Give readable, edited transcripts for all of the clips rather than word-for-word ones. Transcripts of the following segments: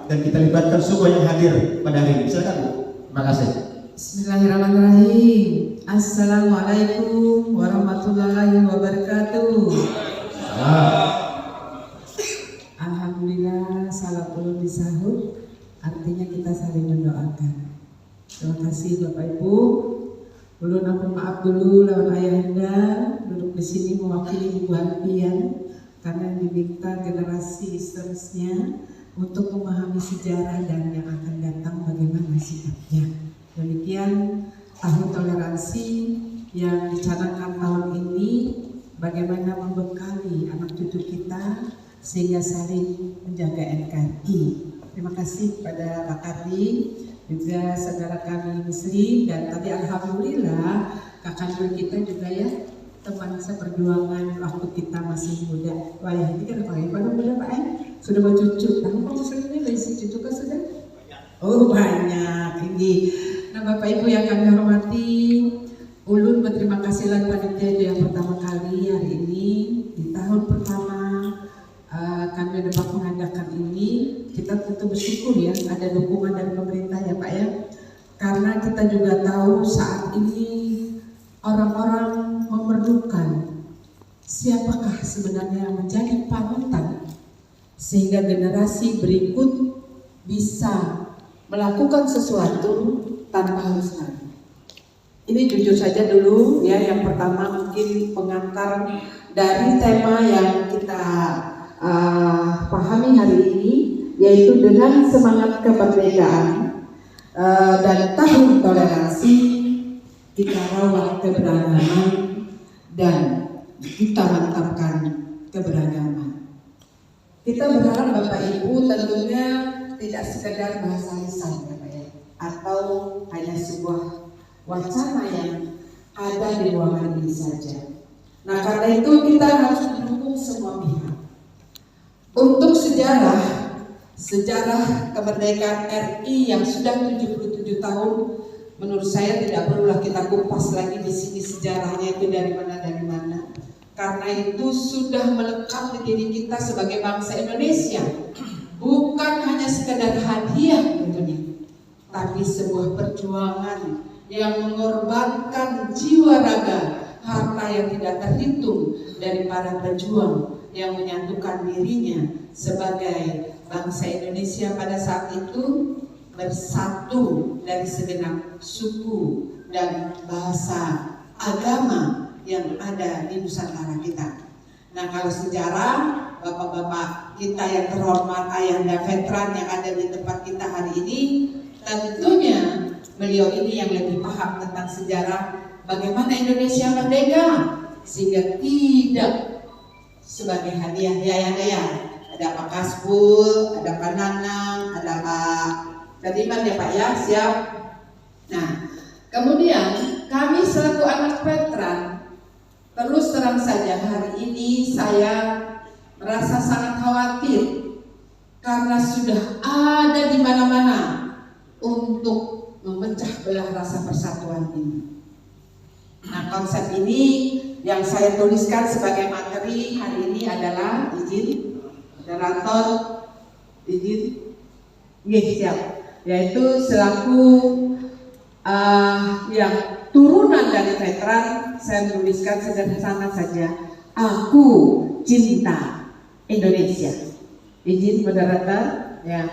dan kita libatkan semua yang hadir pada hari ini. Silakan Bu. Terima kasih. Bismillahirrahmanirrahim. Assalamualaikum warahmatullahi wabarakatuh. Alhamdulillah, salat ulun disahut, artinya kita saling mendoakan. Terima kasih Bapak Ibu. Ulun ampun maaf dulu lawan ayahanda duduk di sini mewakili Ibu Alfian karena diminta generasi seterusnya untuk memahami sejarah dan yang akan datang bagaimana sikapnya. Demikian tahun toleransi yang dicanangkan tahun ini, bagaimana membekali anak cucu kita sehingga saling menjaga NKRI. Terima kasih kepada Pak Kardi, juga saudara kami Muslim, dan tadi alhamdulillah kakak kita juga ya, teman seperjuangan waktu kita masih muda. Wah ya ini kan paling pada muda Pak sudah mau cucu. Tahu Pak Muslimnya dari si cucu kan sudah? Oh banyak ini. Nah Bapak Ibu yang kami hormati, ulun berterima kasih lagi panitia yang pertama kali hari ini di tahun pertama kami dapat mengadakan ini. Kita tentu bersyukur ya ada dukungan dari pemerintah ya Pak ya, karena kita juga tahu saat ini orang-orang memerlukan siapakah sebenarnya yang menjadi panutan sehingga generasi berikut bisa melakukan sesuatu tanpa harus ragu. Ini jujur saja dulu ya, yang pertama mungkin pengantar dari tema yang kita pahami hari ini, yaitu dengan semangat kemerdekaan dan tahun toleransi kita rawat keberagaman dan kita mantapkan keberagaman. Kita berharap Bapak Ibu tentunya tidak sekedar bahasa lisan ya Pak ya, atau hanya sebuah wacana yang ada di ruangan ini saja. Nah karena itu kita harus mendukung semua pihak. Untuk sejarah kemerdekaan RI yang sudah 77 tahun, menurut saya tidak perlulah kita kupas lagi di sini sejarahnya itu dari mana. Karena itu sudah melekat di diri kita sebagai bangsa Indonesia. Bukan hanya sekedar hadiah tentunya, tapi sebuah perjuangan yang mengorbankan jiwa raga, harta yang tidak terhitung dari para pejuang yang menyatukan dirinya sebagai bangsa Indonesia pada saat itu, bersatu dari segenap suku dan bahasa agama yang ada di Nusantara kita. Nah kalau sejarah, bapak-bapak kita yang terhormat, ayahanda veteran yang ada di tempat kita hari ini, tentunya beliau ini yang lebih paham tentang sejarah bagaimana Indonesia merdeka, sehingga tidak sebagai hadiah ya. Ada Pak Kasbul, ada Pak Nanang, ada Pak Kadiman ya Pak ya, siap. Nah kemudian kami selaku anak veteran, terus terang saja hari ini saya merasa sangat khawatir karena sudah ada di mana-mana untuk memecah belah rasa persatuan ini. Nah konsep ini yang saya tuliskan sebagai materi hari ini adalah izin moderator, izin siap, yaitu selaku yang turunan dari veteran, saya menuliskan sederhana saja, aku cinta Indonesia. Izin moderator ya.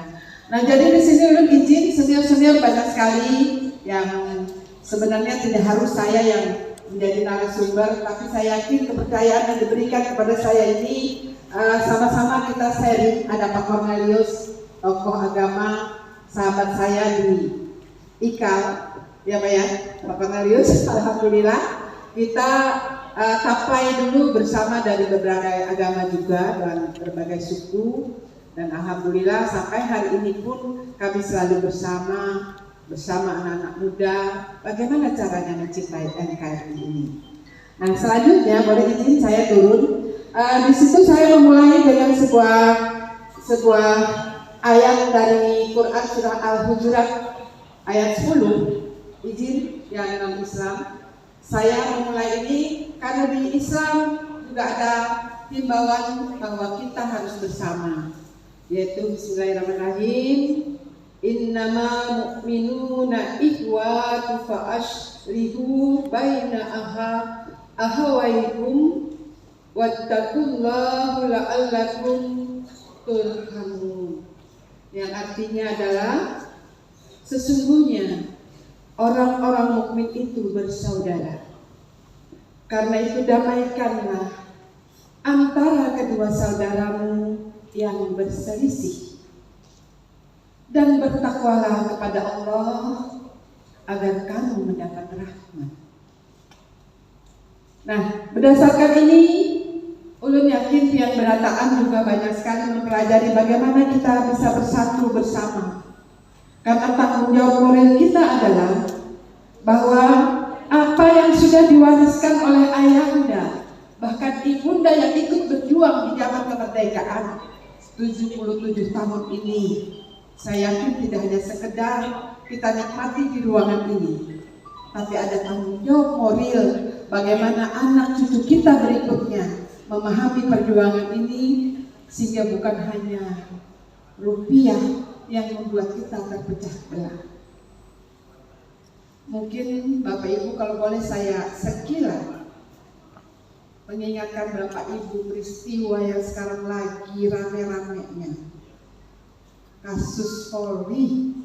Nah jadi di sini ulun izin senior-senior banyak sekali yang sebenarnya tidak harus saya yang menjadi narasumber, tapi saya yakin kepercayaan yang diberikan kepada saya ini sama-sama kita sharing. Ada Pak Cornelius, tokoh agama, sahabat saya di IKAL ya Pak ya, Pak Cornelius. Alhamdulillah kita tapai dulu bersama dari berbagai agama juga dan berbagai suku, dan alhamdulillah sampai hari ini pun kami selalu bersama anak-anak muda bagaimana caranya mencintai NKRI ini. Nah selanjutnya boleh izin saya turun. Di situ saya memulai dengan sebuah ayat dari Quran surah Al-Hujurat ayat 10. Izin yang non Islam, saya memulai ini karena di Islam juga ada himbauan bahwa kita harus bersama. yaitu bismillahirrahmanirrahim. Innama mu'minuna ikhwatu fa'ashlihu baina ahawaikum wattaqullaha la'allakum turhamun. Yang artinya adalah sesungguhnya orang-orang mukmin itu bersaudara. Karena itu damaikanlah antara kedua saudaramu yang berselisih, dan bertakwalah kepada Allah agar kamu mendapat rahmat. Nah, berdasarkan ini, ulun yakin pian berataan juga banyak sekali mempelajari bagaimana kita bisa bersatu bersama. Karena tanggung jawab moral kita adalah bahwa apa yang sudah diwariskan oleh ayahanda, bahkan ibunda yang ikut berjuang di zaman kemerdekaan 77 tahun ini, saya yakin tidak hanya sekedar kita nikmati di ruangan ini, tapi ada tanggung jawab moral bagaimana anak cucu kita berikutnya memahami perjuangan ini, sehingga bukan hanya rupiah yang membuat kita terpecah belah. Mungkin Bapak Ibu kalau boleh saya sekilas mengingatkan Bapak Ibu peristiwa yang sekarang lagi rame-ramenya, kasus Polri.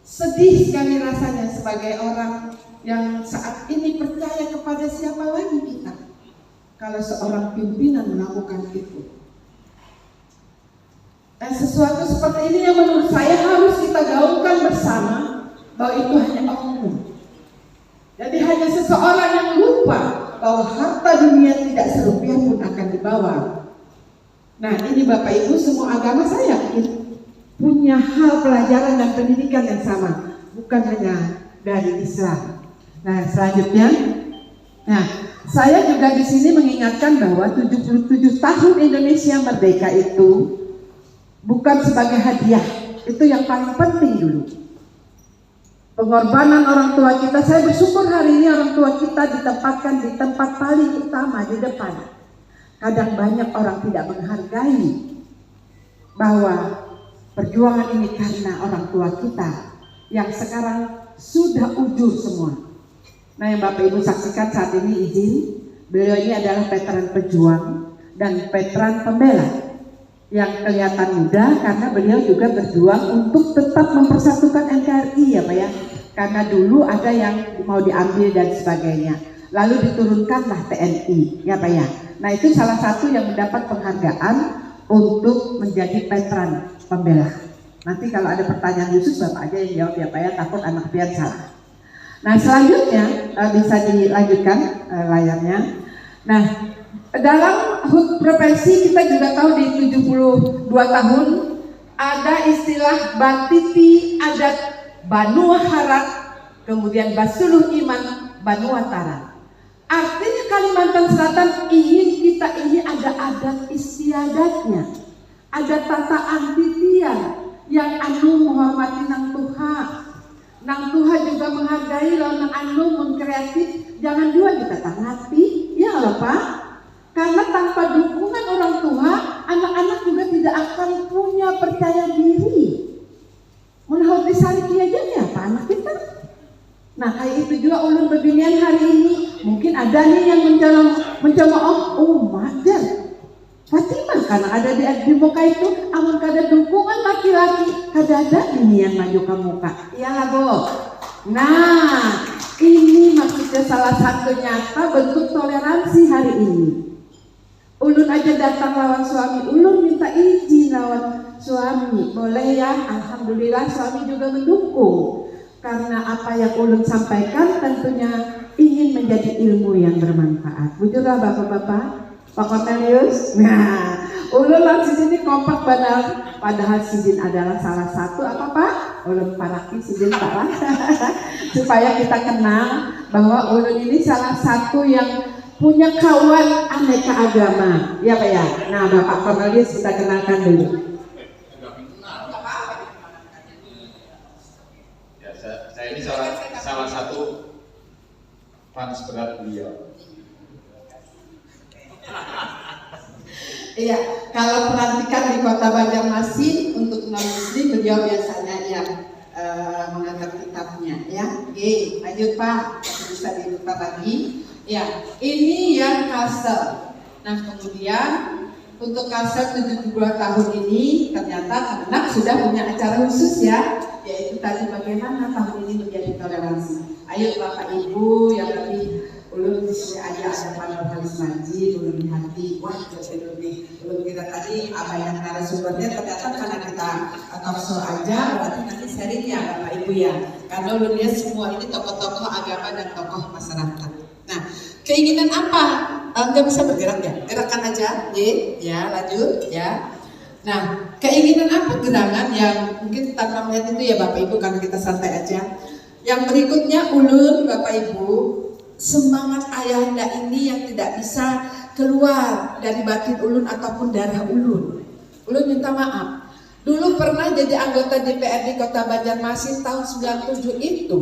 Sedih sekali rasanya sebagai orang yang saat ini percaya kepada siapa lagi kita kalau seorang pimpinan melakukan itu. Dan sesuatu seperti ini yang menurut saya harus kita gaungkan bersama, bahwa itu hanya oknum. Jadi hanya seseorang yang lupa bahwa harta dunia tidak serupiah pun akan dibawa. Nah, ini Bapak Ibu semua agama saya yakin punya hal pelajaran dan pendidikan yang sama, bukan hanya dari Islam. Nah, selanjutnya, saya juga di sini mengingatkan bahwa 77 tahun Indonesia merdeka itu bukan sebagai hadiah, itu yang paling penting dulu. Pengorbanan orang tua kita, saya bersyukur hari ini orang tua kita ditempatkan di tempat paling utama di depan. Kadang banyak orang tidak menghargai bahwa perjuangan ini karena orang tua kita yang sekarang sudah ujur semua. Nah, yang Bapak Ibu saksikan saat ini izin, beliau ini adalah veteran pejuang dan veteran pembela yang kelihatan muda karena beliau juga berjuang untuk tetap mempersatukan NKRI ya Pak ya, karena dulu ada yang mau diambil dan sebagainya, lalu diturunkanlah TNI ya Pak ya. Nah, itu salah satu yang mendapat penghargaan untuk menjadi veteran pembela. Nanti kalau ada pertanyaan khusus Bapak aja yang jawab ya Pak ya, takut anak pian salah. Nah, selanjutnya bisa dilanjutkan layarnya. Nah, dalam HUT provinsi kita juga tahu di 72 tahun ada istilah Batiti adat Banua Harat, kemudian Basuluh Iman Banua Tara. Artinya Kalimantan Selatan ingin kita ini ada adat istiadatnya, ada tataan titian yang anu menghormati nang Tuha. Nang Tuha juga menghargai lawan anu mun kreatif, jangan dua kita tangati, ya Allah Pak. Karena tanpa dukungan orang tua, anak-anak juga tidak akan punya percaya diri. Menurut disariki aja ya Pak anak kita. Nah, kayak itu juga ulun beginian hari ini. Mungkin ada nih yang mencemooh, Madan Fatimah karena ada di muka itu, amun kada dukungan laki-laki, kada ada ini yang maju ke muka. Iyalah Bo. Nah, ini maksudnya salah satu nyata bentuk toleransi hari ini. Ulun aja datang lawan suami, ulun minta izin lawan suami, boleh ya? Alhamdulillah suami juga mendukung. Karena apa yang ulun sampaikan tentunya ingin menjadi ilmu yang bermanfaat. Bujurlah Bapak-bapak, Pak Cornelius. Nah, ulun langsung sini kompak benar. Padahal Sidin adalah salah satu apa Pak? Ulun paraki Sidin Pak lah. Supaya kita kenal bahwa ulun ini salah satu yang punya kawan aneka agama, ya Pak ya. Nah, Bapak Cornelius kita kenalkan dulu. Ya, saya ini salah satu fans berat beliau. Iya, kalau pelantikan di Kota Banjarmasin untuk non muslim beliau biasanya yang mengangkat kitabnya ya. Oke, lanjut Pak, bisa dibuka lagi. Ya, ini yang Kalsel. Nah kemudian untuk Kalsel 72 tahun ini ternyata anak sudah punya acara khusus ya, yaitu tadi bagaimana tahun ini menjadi toleransi. Ayo Bapak Ibu yang lebih ulun di sini aja ada Pak Halis Majid, ulun hati, wah jadi nih, ulun kita tadi apa yang narasumbernya ternyata karena kita talkshow aja, berarti nanti sharing ya Bapak Ibu ya, karena ulun lihat semua ini tokoh-tokoh agama dan tokoh masyarakat. Nah, keinginan apa? Nggak bisa bergerak ya, gerakan aja, ya lanjut ya. Nah, keinginan apa gerangan yang mungkin tanpa melihat itu ya Bapak Ibu, karena kita santai aja. Yang berikutnya ulun Bapak Ibu, semangat ayahanda ini yang tidak bisa keluar dari batin ulun ataupun darah ulun. Ulun minta maaf. Dulu pernah jadi anggota DPRD Kota Banjarmasin tahun 97 itu.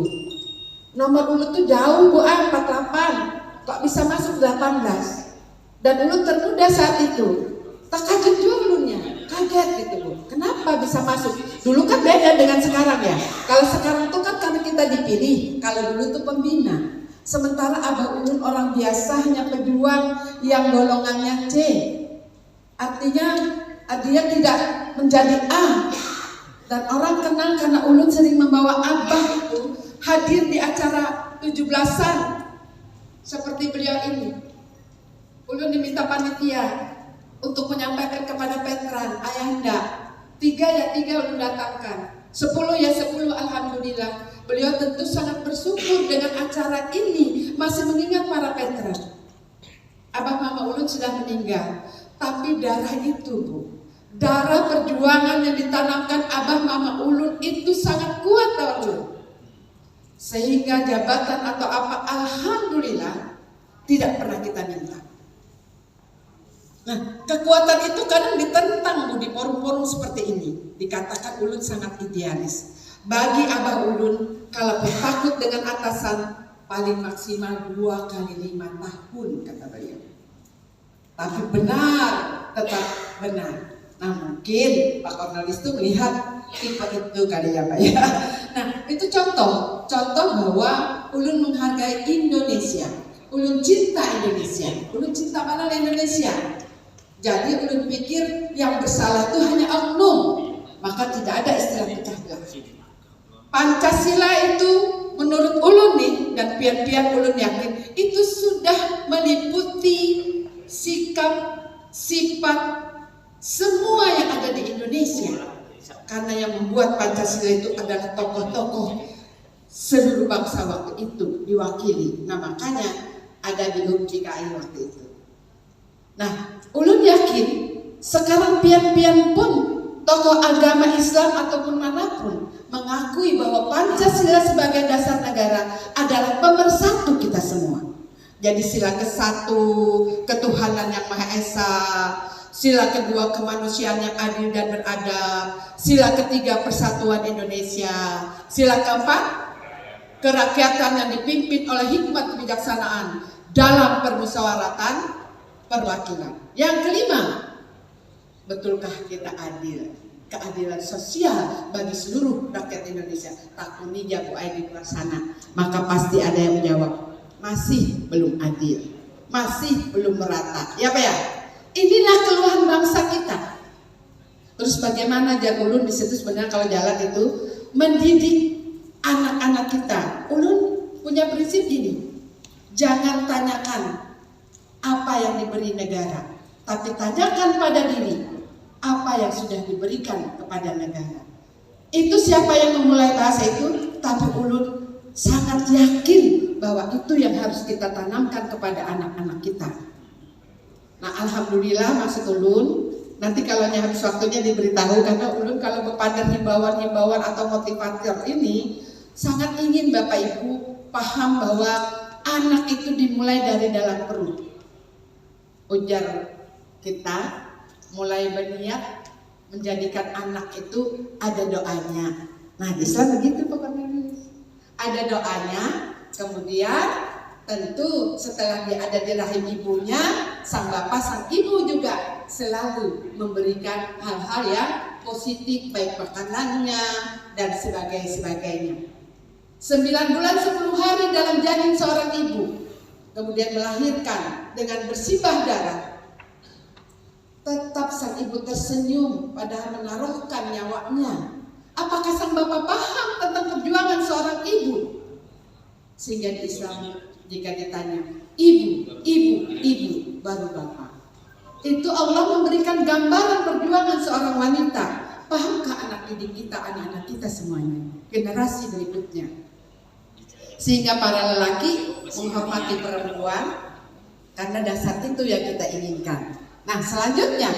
Nomor ulun tuh jauh Bu, 48. Kok bisa masuk 18? Dan ulun termuda saat itu. Tak kaget juga ulunnya, kaget gitu Bu. Kenapa bisa masuk? Dulu kan beda dengan sekarang ya. Kalau sekarang tuh kan karena kita dipilih, kalau dulu tuh pembina. Sementara Abah Ulun orang biasa, hanya pejuang yang golongannya C. Artinya dia tidak menjadi A. Dan orang kenal karena Ulun sering membawa Abah itu hadir di acara 17-an seperti beliau ini. Ulun diminta panitia untuk menyampaikan kepada veteran, ayahanda, 3 ya 3 ulun datangkan, 10 ya 10, alhamdulillah. Beliau tentu sangat bersyukur dengan acara ini, masih mengingat para veteran. Abah Mama Ulun sudah meninggal, tapi darah itu Bu, darah perjuangan yang ditanamkan Abah Mama Ulun itu sangat kuat tahu Ulun. Sehingga jabatan atau apa, alhamdulillah tidak pernah kita minta. Nah, kekuatan itu kadang ditentang Bu di forum-forum seperti ini. Dikatakan Ulun sangat idealis. Bagi Abah Ulun, kalau takut dengan atasan, paling maksimal 2 kali 5 tahun kata beliau. Tapi benar, tetap benar. Nah mungkin Pak Kornelis itu melihat tipe itu kali ya Pak ya. Nah itu contoh bahwa Ulun menghargai Indonesia. Ulun cinta Indonesia. Ulun cinta mana Indonesia. Jadi Ulun pikir yang bersalah itu hanya oknum, maka tidak ada istilah pecah belah. Pancasila itu menurut Ulun nih, dan pian-pian Ulun yakin itu sudah meliputi sikap, sifat semua yang ada di Indonesia. Karena yang membuat Pancasila itu adalah tokoh-tokoh seluruh bangsa waktu itu diwakili. Nah makanya ada di UMJKI waktu itu. Nah Ulun yakin sekarang pian-pian pun tokoh agama Islam ataupun manapun mengakui bahwa Pancasila sebagai dasar negara adalah pemersatu kita semua. Jadi sila ke-1 ketuhanan yang Maha Esa, sila kedua kemanusiaan yang adil dan beradab, sila ketiga persatuan Indonesia, sila keempat kerakyatan yang dipimpin oleh hikmat kebijaksanaan dalam permusyawaratan perwakilan. Yang kelima, betulkah kita adil? Keadilan sosial bagi seluruh rakyat Indonesia. Takuni jago di luar sana. Maka pasti ada yang menjawab, masih belum adil, masih belum merata. Ya Pak ya? Inilah keluhan bangsa kita. Terus bagaimana Ulun di situ sebenarnya kalau jalan itu mendidik anak-anak kita. Ulun punya prinsip ini. Jangan tanyakan apa yang diberi negara, tapi tanyakan pada diri apa yang sudah diberikan kepada negara. Itu siapa yang memulai bahasa itu, tapi Ulun sangat yakin bahwa itu yang harus kita tanamkan kepada anak-anak kita. Nah alhamdulillah maksud Ulun, nanti kalau habis waktunya diberitahu, karena Ulun kalau berpada himbauan-himbauan atau motivator ini sangat ingin Bapak Ibu paham bahwa anak itu dimulai dari dalam perut. Ujar kita mulai berniat menjadikan anak itu ada doanya. Nah di Islam begitu pokoknya. Ada doanya, kemudian tentu setelah dia ada di rahim ibunya, sang bapak, sang ibu juga selalu memberikan hal-hal yang positif, baik makanannya dan sebagainya. 9 bulan 10 hari dalam janin seorang ibu, kemudian melahirkan dengan bersimbah darah. Tetap sang ibu tersenyum padahal menaruhkan nyawanya. Apakah sang bapak paham tentang perjuangan seorang ibu? Sehingga di Islam jika ditanya, ibu, baru bapak. Itu Allah memberikan gambaran perjuangan seorang wanita. Pahamkah anak didik kita, anak-anak kita semuanya, generasi berikutnya? Sehingga para lelaki menghormati perempuan karena dasar itu yang kita inginkan. Nah, selanjutnya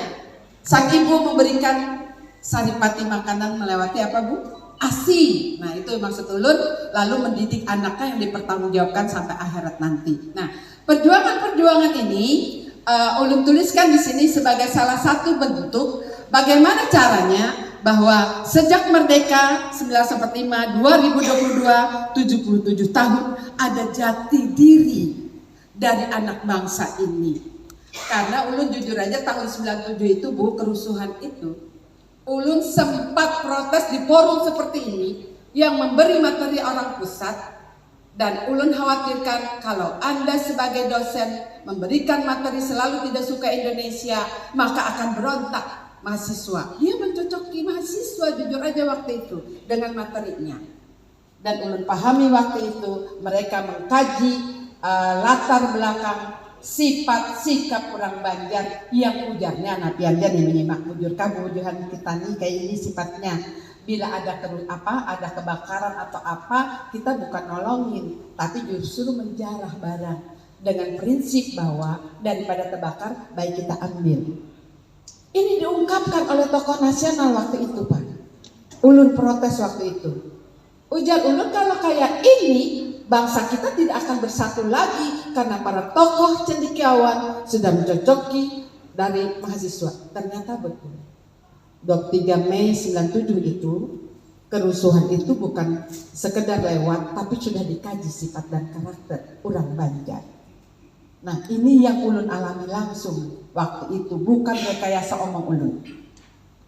sang ibu memberikan saripati makanan melewati apa, Bu? ASI. Nah, itu maksud ulun, lalu mendidik anaknya yang dipertanggungjawabkan sampai akhirat nanti. Nah, perjuangan-perjuangan ini ulun tuliskan di sini sebagai salah satu bentuk bagaimana caranya bahwa sejak merdeka 1945 2022 77 tahun ada jati diri dari anak bangsa ini. Karena ulun jujur aja tahun 97 itu, Bu, kerusuhan itu ulun sempat protes di forum seperti ini yang memberi materi orang pusat, dan ulun khawatirkan kalau Anda sebagai dosen memberikan materi selalu tidak suka Indonesia, maka akan berontak mahasiswa. Dia mencocoki mahasiswa jujur aja waktu itu dengan materinya. Dan ulun pahami waktu itu mereka mengkaji latar belakang sifat sikap orang Banjar yang ujarnya napiannya nih menyimak bujur kamu bujuran kita nih kayak ini sifatnya. Bila ada ada kebakaran atau apa, kita bukan nolongin, tapi justru menjarah barang dengan prinsip bahwa daripada terbakar baik kita ambil. Ini diungkapkan oleh tokoh nasional waktu itu, Pak. Ulun protes waktu itu. Ujar ulun, kalau kayak ini bangsa kita tidak akan bersatu lagi karena para tokoh cendekiawan sudah mencocoki dari mahasiswa. Ternyata betul. 23 Mei 97 itu kerusuhan itu bukan sekedar lewat, tapi sudah dikaji sifat dan karakter orang Banjar. Nah, ini yang ulun alami langsung waktu itu, bukan rekayasa omong ulun.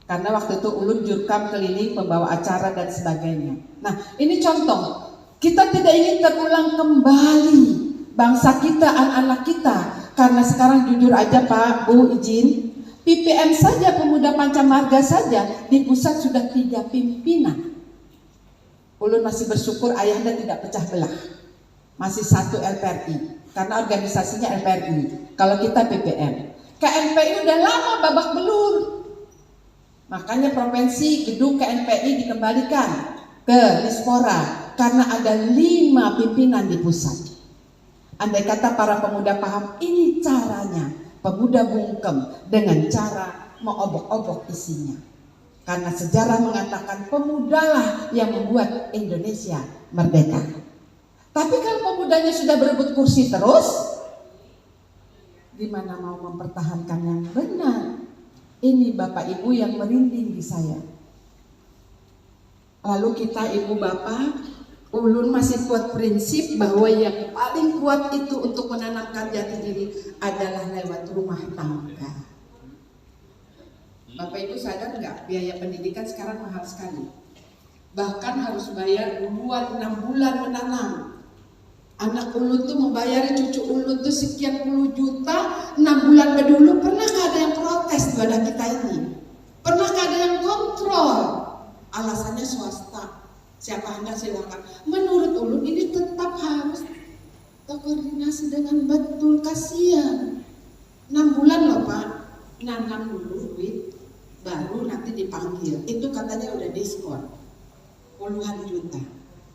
Karena waktu itu ulun jurkam keliling pembawa acara dan sebagainya. Nah, ini contoh. Kita tidak ingin terulang kembali bangsa kita, anak-anak kita. Karena sekarang jujur aja Pak, Bu, izin, PPM saja, Pemuda Pancamarga saja di pusat sudah 3 pimpinan. Ulun masih bersyukur ayahnya tidak pecah belah. Masih 1 LPRI, karena organisasinya LPRI. Kalau kita PPM. KNPI udah lama babak belur. Makanya provinsi gedung KNPI dikembalikan ke Dispora karena ada 5 pimpinan di pusat. Andai kata para pemuda paham ini caranya, pemuda bungkem dengan cara mengobok-obok isinya. Karena sejarah mengatakan pemudalah yang membuat Indonesia merdeka. Tapi kalau pemudanya sudah berebut kursi terus, gimana mau mempertahankan yang benar? Ini Bapak Ibu yang merinding di saya. Lalu kita Ibu Bapak, ulun masih kuat prinsip bahwa yang paling kuat itu untuk menanamkan jati diri adalah lewat rumah tangga. Bapak Ibu sadar nggak biaya pendidikan sekarang mahal sekali. Bahkan harus bayar duluan 6 bulan menanam. Anak ulun tuh membayari cucu ulun tuh sekian puluh juta 6 bulan dulu. Pernahkah ada yang protes tuh ada kita ini? Pernahkah ada yang kontrol? Alasannya swasta. Siapa Anda silakan. Menurut ulun ini tetap harus terkoordinasi dengan betul, kasihan. 6 bulan loh Pak, nanam dulu duit, baru nanti dipanggil. Itu katanya udah diskon puluhan juta.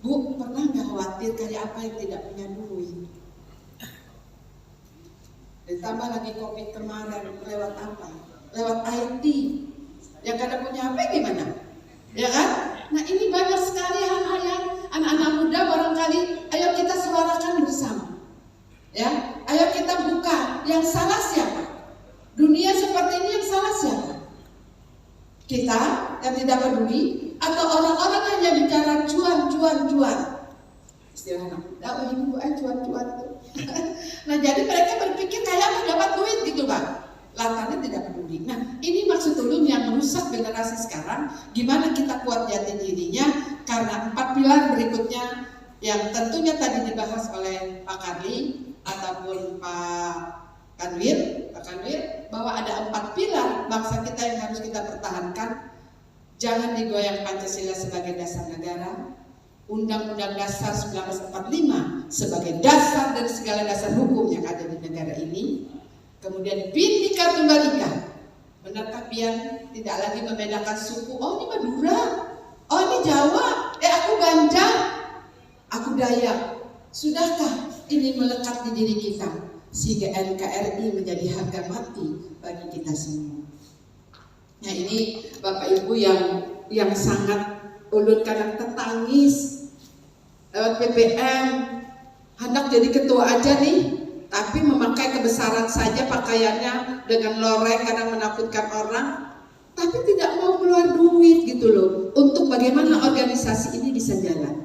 Bu, pernah nggak khawatir kayak apa yang tidak punya duit? Ditambah lagi COVID kemarin, lewat apa? Lewat IT. Yang kada punya HP gimana? Ya kan? Nah ini banyak sekali hal-hal yang anak-anak muda barangkali, ayo kita suarakan bersama. Ya, ayo kita buka. Yang salah siapa? Dunia seperti ini yang salah siapa? Kita yang tidak peduli atau orang-orang hanya bicara cuan. Istilah anak muda, oh ibu cuan tuh. Nah jadi mereka berpikir kayak mau dapat duit gitu Pak. latarnya tidak peduli. Nah, ini maksud ulun yang merusak generasi sekarang. Gimana kita kuat jati dirinya? Karena 4 pilar berikutnya yang tentunya tadi dibahas oleh Pak Karli ataupun Pak Kanwir, bahwa ada 4 pilar bangsa kita yang harus kita pertahankan. Jangan digoyang Pancasila sebagai dasar negara, Undang-Undang Dasar 1945 sebagai dasar dari segala dasar hukum yang ada di negara ini. Kemudian Bhinneka Tunggal Ika, benarkah pian tidak lagi membedakan suku? Oh ini Madura, oh ini Jawa, aku Ganja, aku Dayak. Sudahkah ini melekat di diri kita sehingga NKRI menjadi harga mati bagi kita semua? Nah ini Bapak Ibu yang sangat ulun kadang tertangis lewat PPM, hendak jadi ketua aja nih, tapi memakai kebesaran saja pakaiannya dengan loreng kadang menakutkan orang, tapi tidak mau keluar duit gitu loh untuk bagaimana organisasi ini bisa jalan.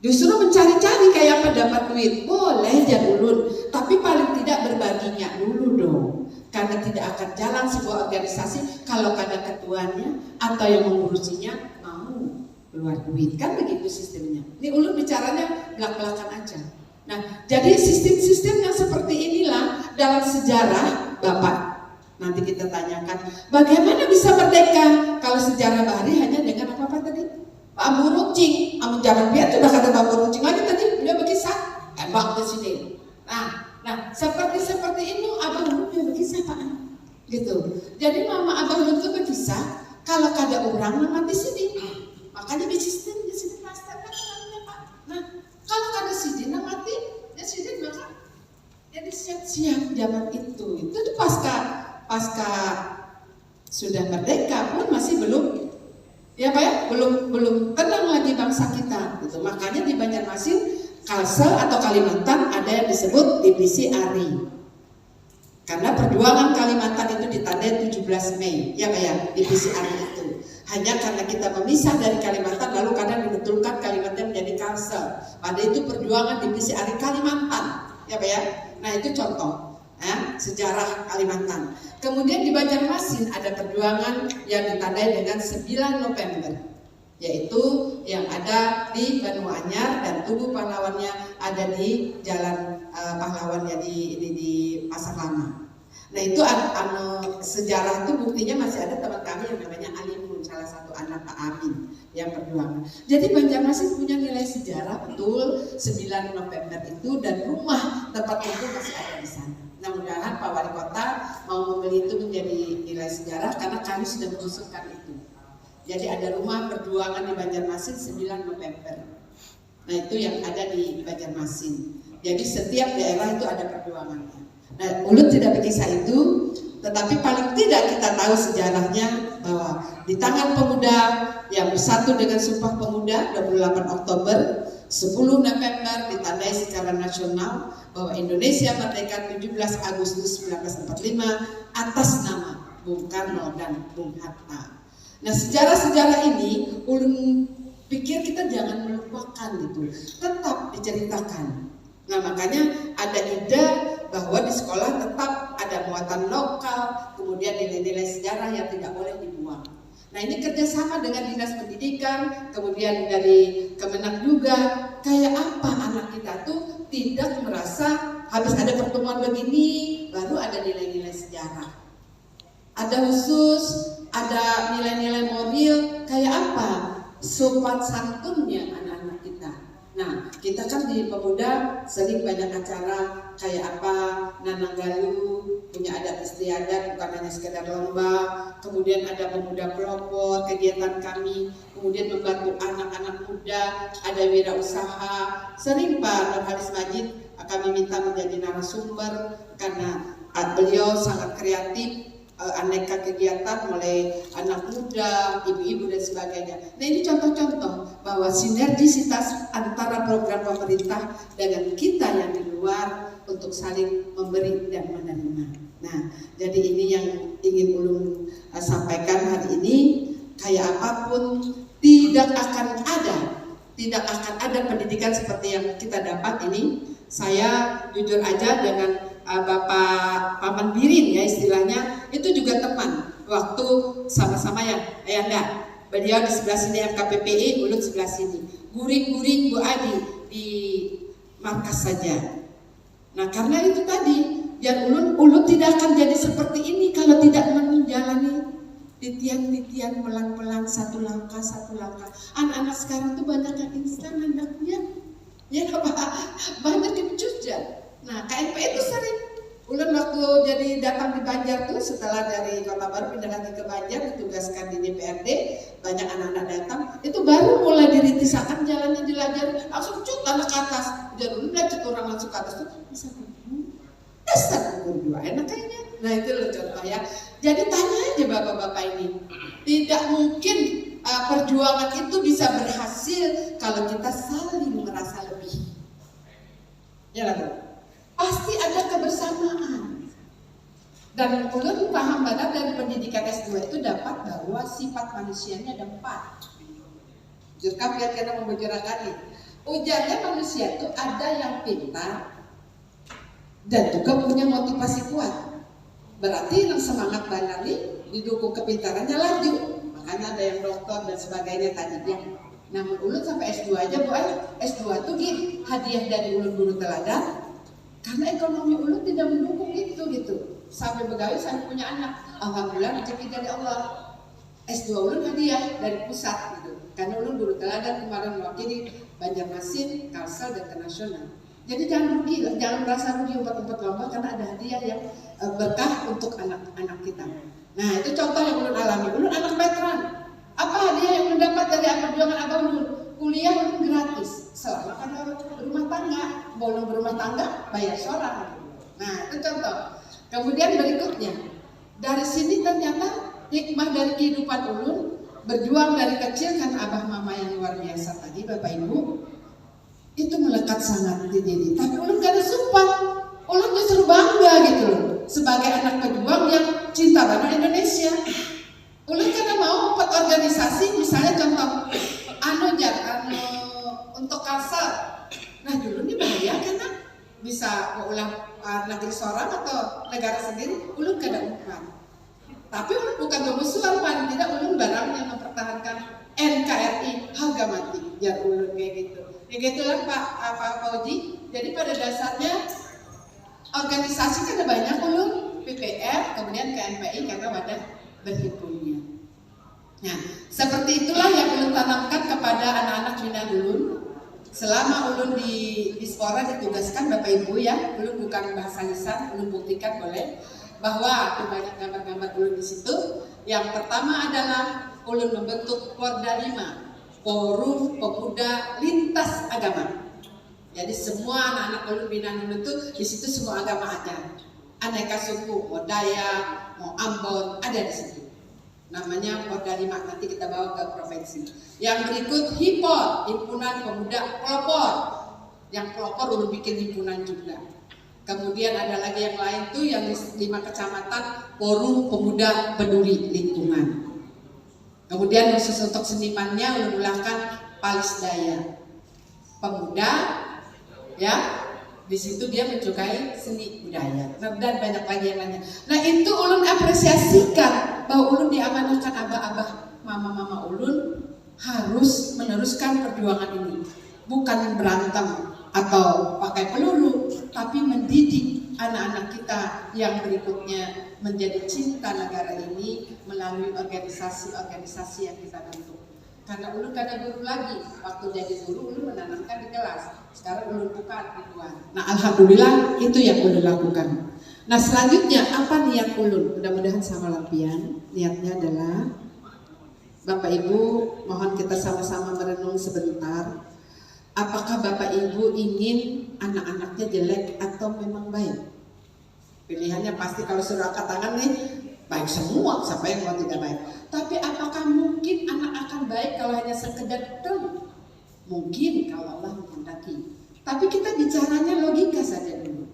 Justru mencari-cari kayak apa dapat duit, boleh ya ulun, tapi paling tidak berbaginya dulu dong. Karena tidak akan jalan sebuah organisasi kalau ada ketuanya atau yang mengurusinya mau keluar duit, kan begitu sistemnya. Ini ulun bicaranya belak-belakan aja. Nah, jadi sistem-sistem yang seperti inilah dalam sejarah Bapak. Nanti kita tanyakan, bagaimana bisa merdeka kalau sejarah Bahari hanya dengan apa tadi? Pak Ambu Rucing, Ambu Jaman Biar sudah kata Pak Ambu Rucing lagi tadi, beliau berkisah, tembak presiden. Nah, seperti ini Abah Lun dia berkisah Pak, gitu. Jadi Mama Abah Lun itu berkisah kalau kada orang nama di sini, makanya di sini master kan namanya Pak. Nah, kalau kada sini nama mati, ya sini maka jadi siap-siap zaman itu pasca sudah merdeka pun masih belum. Ya Pak ya, belum tenang lagi bangsa kita gitu. Makanya di Banjarmasin, Kalsel atau Kalimantan ada yang disebut divisi ARI. Karena perjuangan Kalimantan itu ditandai 17 Mei, ya Pak ya, divisi ARI itu. Hanya karena kita memisah dari Kalimantan lalu kadang dibetulkan Kalimantan menjadi Kalsel. Padahal itu perjuangan divisi ARI Kalimantan, ya Pak ya. Nah, itu contoh sejarah Kalimantan. Kemudian di Banjarmasin ada perjuangan yang ditandai dengan 9 November, yaitu yang ada di Benua Anyar dan tubuh pahlawannya ada di Jalan Pahlawannya di Pasar Lama. Nah itu sejarah itu buktinya masih ada teman kami yang namanya Alimun, salah satu anak Pak Amin yang berjuang. Jadi Banjarmasin punya nilai sejarah betul 9 November itu, dan rumah tempat itu masih ada di sana. Nah, mudah-mudahan Pak Wali Kota mau membeli itu menjadi nilai sejarah karena kami sudah mengusulkan itu. Jadi ada rumah perjuangan di Banjarmasin 9 November. Nah itu yang ada di Banjarmasin. Jadi setiap daerah itu ada perjuangannya. Nah Ulun tidak berkisah itu, tetapi paling tidak kita tahu sejarahnya bahwa di tangan pemuda yang bersatu dengan Sumpah Pemuda 28 Oktober, 10 November ditandai secara nasional bahwa Indonesia merdeka 17 Agustus 1945 atas nama Bung Karno dan Bung Hatta. Nah sejarah-sejarah ini ulun pikir kita jangan melupakan gitu, tetap diceritakan. Nah makanya ada ide bahwa di sekolah tetap ada muatan lokal, kemudian nilai-nilai sejarah yang tidak boleh dibuang. Nah ini kerjasama dengan Dinas Pendidikan, kemudian dari Kemenak juga, kayak apa anak kita tuh tidak merasa habis ada pertemuan begini baru ada nilai-nilai sejarah. Ada khusus, ada nilai-nilai moral, kayak apa sopan santunnya anak-anak kita. Nah, kita kan di pemuda sering banyak acara kayak apa, Nananggalu, punya adat istiadat bukan hanya sekedar lomba, kemudian ada pemuda pelopor, kegiatan kami, kemudian membantu anak-anak muda, ada wirausaha. Sering Pak Nurhalis Majid kami minta menjadi narasumber karena beliau sangat kreatif, aneka kegiatan mulai anak muda, ibu-ibu dan sebagainya. Nah ini contoh-contoh bahwa sinergisitas antara program pemerintah dengan kita yang di luar untuk saling memberi dan menerima. Nah jadi ini yang ingin ulun sampaikan hari ini. Kayak apapun tidak akan ada pendidikan seperti yang kita dapat ini. Saya jujur aja dengan Bapak Paman Birin ya istilahnya, itu juga teman waktu sama-sama ya Ayanda. Beliau di sebelah sini FKPPI, Ulun sebelah sini. Guring-guring Bu Adi di markas saja. Nah karena itu tadi, biar Ulun tidak akan jadi seperti ini kalau tidak menjalani titian-titian pelan-pelan satu langkah. Anak-anak sekarang tuh banyak yang instan hendaknya, ya Pak, banyak yang cuja. Nah KNP itu sering. Ulun waktu jadi datang di Banjar tuh setelah dari Kota Baru pindah lagi ke Banjar ditugaskan di DPRD, banyak anak-anak datang, itu baru mulai dirintisakan jalannya dilajari, langsung cut anak ke atas. Jadi Ulun lihat orang langsung ke atas tuh bisa dasar umur 2 enak kayaknya. Nah itu loh contoh ya. Jadi tanya aja bapak-bapak ini, tidak mungkin perjuangan itu bisa berhasil kalau kita saling merasa lebih. Ya lah. Pasti ada kebersamaan. Dan Ulun paham banget dari pendidikan S2 itu dapat bahwa sifat manusianya ada 4. Jurkam lihat kita membicarakan nih. Ujarnya manusia itu ada yang pintar dan juga punya motivasi kuat. Berarti yang semangat banget nih didukung kepintarannya laju. Makanya ada yang dokter dan sebagainya tadi dia. Namun Ulun sampai S2 aja Bu, S2 tuh hadiah dari Ulun Guru Teladan. Karena ekonomi Ulun tidak mendukung itu gitu. Sampai begawi sampai punya anak. Alhamdulillah rezeki dari Allah. S2 Ulun hadiah dari pusat gitu. Karena Ulun Guru Teladan kemarin mewakili Banjarmasin, Kalsel dan Internasional. Jadi jangan rugi, jangan merasa rugi umpet-umpet lomba karena ada hadiah yang berkah untuk anak-anak kita. Nah itu contoh yang Ulun alami. Ulun anak veteran. Apa hadiah yang mendapat dari perjuangan Abang Ulun? Kuliah Ulun gratis. Selama ada rumah tangga, bolong berumah tangga bayar seorang. Nah itu contoh. Kemudian berikutnya, dari sini ternyata hikmah dari kehidupan Ulun berjuang dari kecil kan abah mama yang luar biasa tadi Bapak Ibu itu melekat sangat di diri. Tapi Ulun gak ada sumpah. Ulun justru bangga gitu loh sebagai anak pejuang yang cinta banget Indonesia. Ulun karena mau membuat organisasi, misalnya contoh untuk Kalsel. Nah dulu ini bahaya karena bisa ulang negeri seorang atau negara sendiri. Ulun gak ada umpan. Tapi Ulun bukan bermusuhan, paling tidak Ulun barang yang mempertahankan NKRI harga mati. Ya Ulun kayak gitu. Ya gitulah Pak Fauji. Jadi pada dasarnya organisasi kan ada banyak Ulun, PPR, kemudian KNPI karena wadah berhimpunnya. Nah, seperti itulah yang Ulun tanamkan kepada anak-anak binaan Ulun. Selama Ulun di Dispora ditugaskan Bapak Ibu ya, Ulun bukan bahasa lisan, Ulun buktikan boleh bahwa banyak gambar-gambar Ulun di situ. Yang pertama adalah Ulun membentuk Porda 5, Forum Pemuda Lintas Agama. Jadi semua anak-anak Ulun binaan Ulun itu di situ semua agama ada. Aneka suku, mau Dayak, mau Ambon ada di situ. Namanya Porda 5, nanti kita bawa ke provinsi. Yang berikut HIPOR, Himpunan Pemuda Pelopor. Yang pelopor Ulun bikin himpunan juga. Kemudian ada lagi yang lain tuh yang 5 kecamatan Forum Pemuda Peduli Lingkungan. Kemudian khusus untuk senimannya Ulun ulangkan Palisdaya Pemuda ya. Di situ dia menyukai seni budaya dan banyak lagi yang lainnya. Nah itu Ulun apresiasikan bahwa Ulun diamanahkan abah-abah mama-mama Ulun harus meneruskan perjuangan ini, bukan berantem atau pakai peluru, tapi mendidik anak-anak kita yang berikutnya menjadi cinta negara ini melalui organisasi-organisasi yang kita bentuk. Karena Ulun gak ada guru lagi, waktu jadi guru Ulun menanamkan di kelas. Sekarang Ulun buka ribuan. Nah alhamdulillah itu yang Ulun lakukan. Nah selanjutnya apa niat Ulun? Mudah-mudahan sama lampian. Niatnya adalah Bapak Ibu mohon kita sama-sama merenung sebentar. Apakah Bapak Ibu ingin anak-anaknya jelek atau memang baik? Pilihannya pasti kalau suruh angkat tangan nih baik semua, siapa yang mau tidak baik. Tapi apakah mungkin anak akan baik kalau hanya sekedar dong? Mungkin kalau Allah menghendaki. Tapi kita bicaranya logika saja dulu.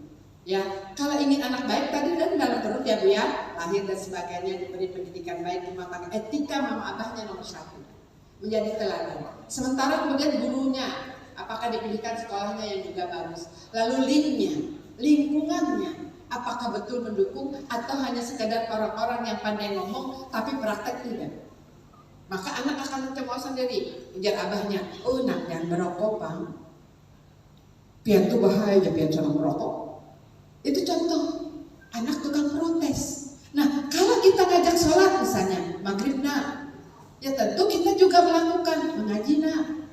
Ya, kalau ingin anak baik tadi dan dalam perut ya Bu ya, lahir dan sebagainya, diberi pendidikan baik, rumah tangga, etika mama abahnya nomor 1, menjadi teladan. Sementara kemudian gurunya, apakah dipilihkan sekolahnya yang juga bagus, lalu linknya, lingkungannya, apakah betul mendukung atau hanya sekedar orang-orang yang pandai ngomong tapi praktek tidak. Maka anak akan mencemooh sendiri, ujar abahnya, oh nak jangan merokok bang, pian tuh bahaya pian sama merokok. Itu contoh anak tukang protes. Nah kalau kita ngajak sholat misalnya maghrib nak, ya tentu kita juga melakukan mengaji nak,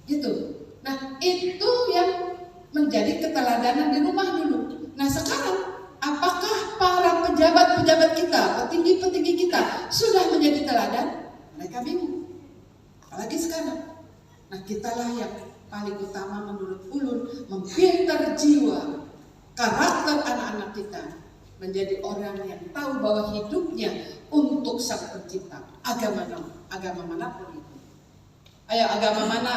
gitu. Nah itu yang menjadi keteladanan di rumah dulu. Nah sekarang apakah para pejabat-pejabat kita, petinggi-petinggi kita sudah menjadi teladan? Mereka bingung. Apalagi sekarang. Nah kitalah yang paling utama menurut ulun memfilter jiwa, karakter anak-anak kita menjadi orang yang tahu bahwa hidupnya untuk Sang Pencipta. Agama manapun itu. Ayo agama mana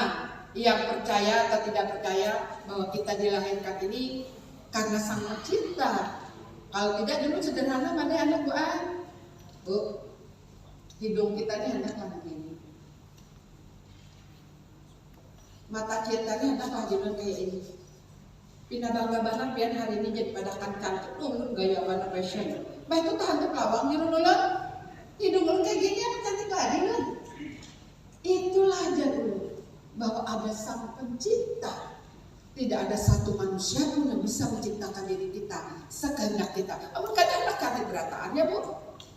yang percaya atau tidak percaya bahwa kita dilahirkan ini karena Sang Pencipta? Kalau tidak dulu sederhana mana anak Bu, hidung kita ini hendak karena ini, mata kita ini hendak kajian kayak ini. Pindah bangga pian hari ini jadi pada cantik ulun gaya warna fashion. Baik itu tahan pelawang di ulun. Hidung ulun kayak gini apa cantik lagi kan? Itulah aja dulu bahwa ada Sang Pencipta. Tidak ada satu manusia pun yang bisa menciptakan diri kita sekehendak kita. Namun kadang cantik berataan ya Bu.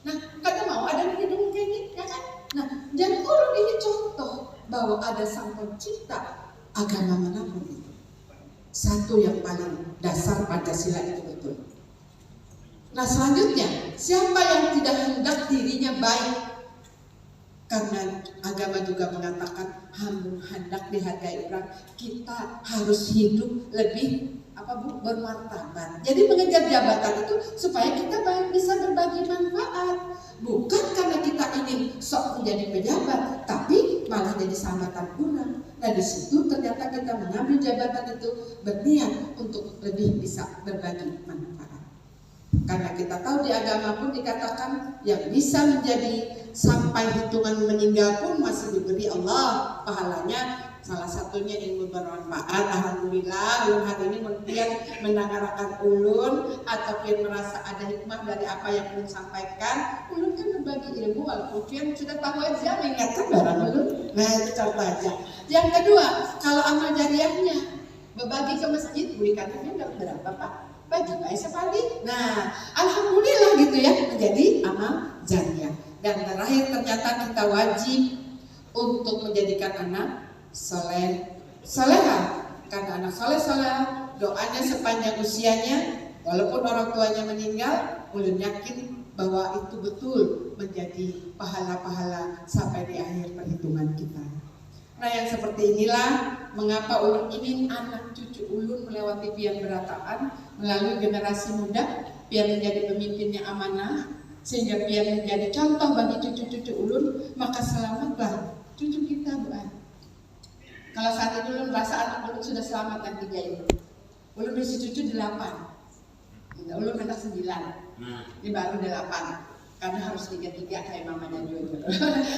Nah kadang mau ada hidung kayak gini ya kan? Nah jadi ulun ini contoh bahwa ada Sang Pencipta agama manapun itu. Satu yang paling dasar Pancasila itu betul. Nah selanjutnya, siapa yang tidak hendak dirinya baik? Karena agama juga mengatakan hendak dihargai orang, kita harus hidup lebih bermartabat. Jadi mengejar jabatan itu supaya kita bisa berbagi manfaat. Bukan karena kita ingin sok menjadi pejabat, tapi malah jadi sambatan kurang. Nah di situ ternyata kita mengambil jabatan itu berniat untuk lebih bisa berbagi manfaat. Karena kita tahu di agama pun dikatakan yang bisa menjadi sampai hitungan meninggal pun masih diberi Allah pahalanya. Salah satunya ilmu bermanfaat. Alhamdulillah ulun hari ini mungkin mendengarkan ulun atau pian merasa ada hikmah dari apa yang ulun sampaikan. Ulun kan berbagi ilmu walaupun pian sudah tahu aja mengingatkan barang ulun. Nah itu contoh aja. Yang kedua, kalau amal jariahnya berbagi ke masjid, berikannya dapat berapa Pak? Bagi baik sekali. Nah alhamdulillah gitu ya menjadi amal jariah. Dan terakhir ternyata kita wajib untuk menjadikan anak soleha, karena anak soleha doanya sepanjang usianya walaupun orang tuanya meninggal, ulun yakin bahwa itu betul menjadi pahala-pahala sampai di akhir perhitungan kita. Nah yang seperti inilah mengapa ulun ingin anak cucu ulun melewati pian berataan melalui generasi muda, pian menjadi pemimpin yang amanah, sehingga pian menjadi contoh bagi cucu-cucu ulun. Maka selamatlah cucu kita Bu. Kalau saat ini ulun merasa anak ulun sudah selamat dan 3 ini. Ulun berisi cucu 8. Ulun hendak 9. Ini baru 8. Karena harus 3 kayak mamanya juga.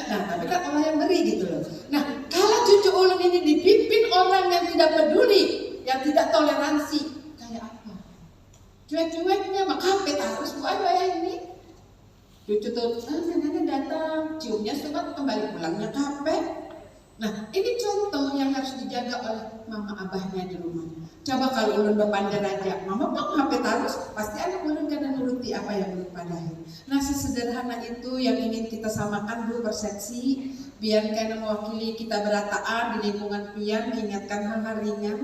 Nah, tapi kan Allah yang beri gitu loh. Nah, kalau cucu ulun ini dipimpin orang yang tidak peduli, yang tidak toleransi, kayak apa? Cuek-cueknya, maka harus buat bayar ini. Cucu tuh, neneknya datang, ciumnya sempat kembali pulangnya capek. Nah ini contoh yang harus dijaga oleh mama abahnya di rumah. Coba kalau ulun berpandai aja, mama bang HP terus, pasti anak ulun karena nuruti apa yang ulun padahi. Nah sesederhana itu yang ingin kita samakan dulu persepsi, biar karena mewakili kita berataan di lingkungan pian, mengingatkan hal-hal ringan.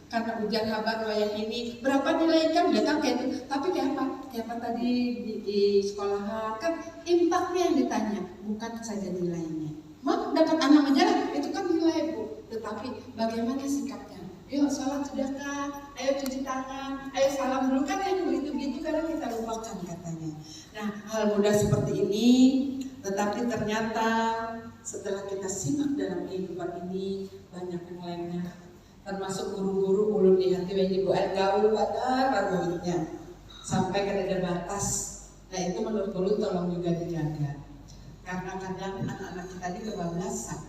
Karena ujian habar wayang ini berapa nilai kan datang kayak itu, tapi kayak apa tadi di sekolahan kan impaknya yang ditanya, bukan saja nilainya. Mak dapat anak menjalan itu kan nilai Bu, tetapi bagaimana sikapnya? Yuk sholat sudah kah? Ayo cuci tangan, ayo salam dulu kan yang begitu-begitu kadang kita lupakan katanya. Nah hal mudah seperti ini, tetapi ternyata setelah kita simak dalam kehidupan ini banyak yang lainnya. Termasuk guru-guru ulun di hati bagi Bu gaul ada muridnya sampai ada batas. Nah itu menurut ulun tolong juga dijaga. Karena kadang anak-anak kita ini kebablasan.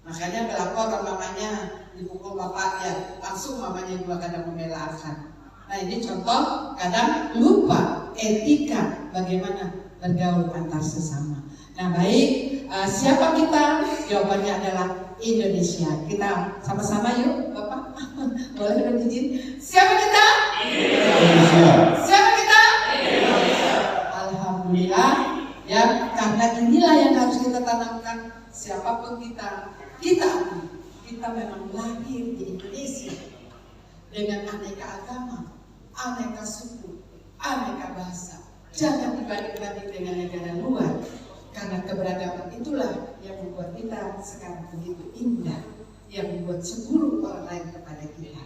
Makanya berlapor mamanya dipukul bapaknya, langsung mamanya juga kadang membela akan. Nah ini contoh kadang lupa etika bagaimana bergaul antar sesama. Nah baik, siapa kita? Jawabannya adalah Indonesia. Kita sama-sama yuk Bapak. Boleh dengan izin. Siapa kita? Indonesia. Siapa kita? Indonesia. Alhamdulillah. Ya, karena inilah yang harus kita tanamkan. Siapapun kita akui. Kita memang lahir di Indonesia dengan aneka agama, aneka suku, aneka bahasa. Jangan dibanding-banding dengan negara luar, karena keberagaman itulah yang membuat kita sekarang begitu indah, yang membuat subur orang lain kepada kita.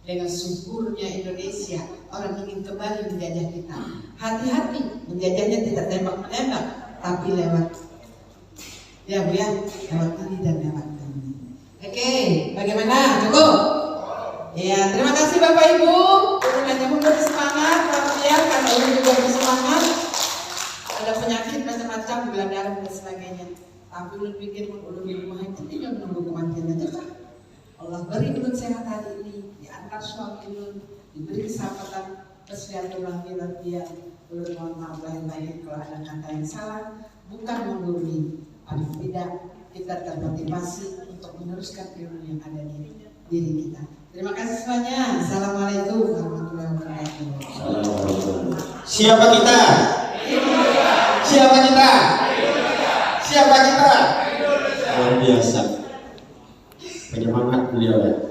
Dengan suburnya Indonesia, orang ingin kembali menjajah kita. Hati-hati, menjajahnya tidak tembak-menembak, tapi lewat ya Bu ya, lewat ini dan lewat ini. Oke, bagaimana? Cukup? Ya, terima kasih Bapak Ibu. Urunannya pun bersemangat, ya, karena Ulun juga bersemangat. Ada penyakit macam-macam, gula darah dan sebagainya. Tapi Ulun pikir Ulun di rumah itu dia menunggu kematian aja kan. Allah beri Ulun sehat hari ini, diantar suami Ulun, diberi kesempatan bersilaturahmi dia. Ulun mohon maaf lahir-lahir kalau ada kata yang salah, bukan menggurui, paling tidak kita termotivasi untuk meneruskan ilmu yang ada di diri kita. Terima kasih semuanya. Assalamualaikum warahmatullahi wabarakatuh. Siapa kita? Siapa kita? Siapa kita? Luar biasa. Penyemangat beliau ya.